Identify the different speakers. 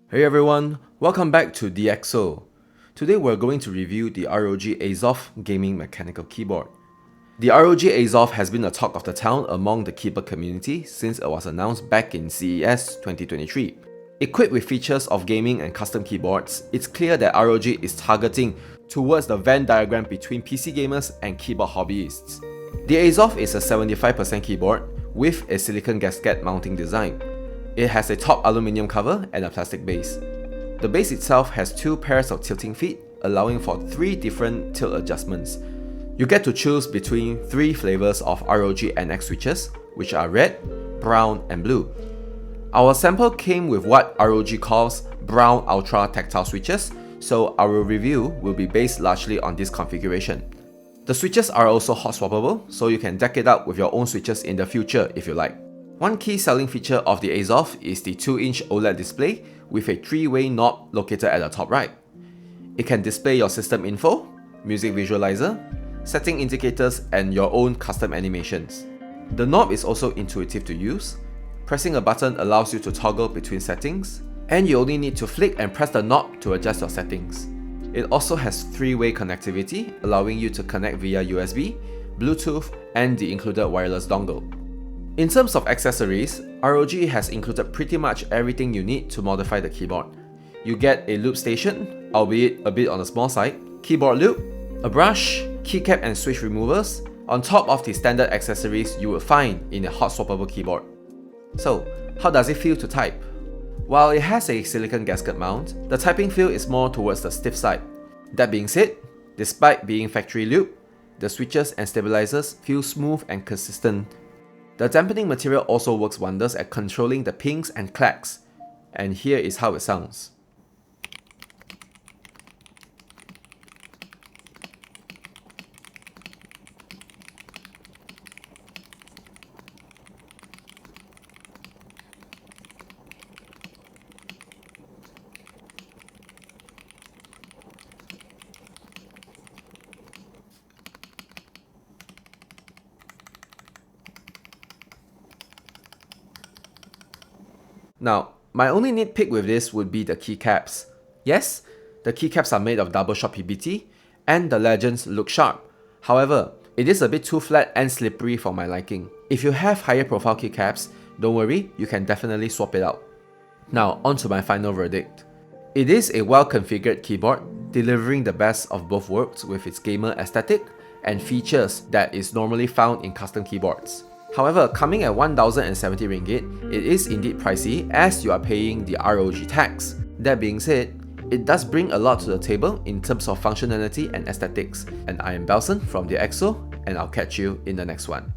Speaker 1: Hey everyone, welcome back to DxO. Today we're going to review the ROG Azoth gaming mechanical keyboard. The ROG Azoth has been a talk of the town among the keyboard community since it was announced back in CES 2023. Equipped with features of gaming and custom keyboards, it's clear that ROG is targeting towards the Venn diagram between PC gamers and keyboard hobbyists. The Azoth is a 75% keyboard with a silicon gasket mounting design. It has a top aluminium cover and a plastic base. The base itself has two pairs of tilting feet, allowing for 3 different tilt adjustments. You get to choose between 3 flavors of ROG NX switches, which are red, brown, and blue. Our sample came with what ROG calls brown ultra tactile switches, so our review will be based largely on this configuration. The switches are also hot-swappable, so you can deck it out with your own switches in the future if you like. One key selling feature of the Azoth is the 2-inch OLED display with a 3-way knob located at the top right. It can display your system info, music visualizer, setting indicators, and your own custom animations. The knob is also intuitive to use. Pressing a button allows you to toggle between settings, and you only need to flick and press the knob to adjust your settings. It also has 3-way connectivity, allowing you to connect via USB, Bluetooth, and the included wireless dongle. In terms of accessories, ROG has included pretty much everything you need to modify the keyboard. You get a lube station, albeit a bit on the small side, keyboard lube, a brush, keycap and switch removers, on top of the standard accessories you would find in a hot-swappable keyboard. So, how does it feel to type? While it has a silicon gasket mount, the typing feel is more towards the stiff side. That being said, despite being factory lube, the switches and stabilizers feel smooth and consistent. The dampening material also works wonders at controlling the pings and clacks, and here is how it sounds. Now, my only nitpick with this would be the keycaps. Yes, the keycaps are made of double shot PBT, and the legends look sharp. However, it is a bit too flat and slippery for my liking. If you have higher profile keycaps, don't worry, you can definitely swap it out. Now, on to my final verdict. It is a well-configured keyboard, delivering the best of both worlds with its gamer aesthetic and features that is normally found in custom keyboards. However, coming at 1,070 ringgit, it is indeed pricey as you are paying the ROG tax. That being said, it does bring a lot to the table in terms of functionality and aesthetics. And I am Belson from DxO, and I'll catch you in the next one.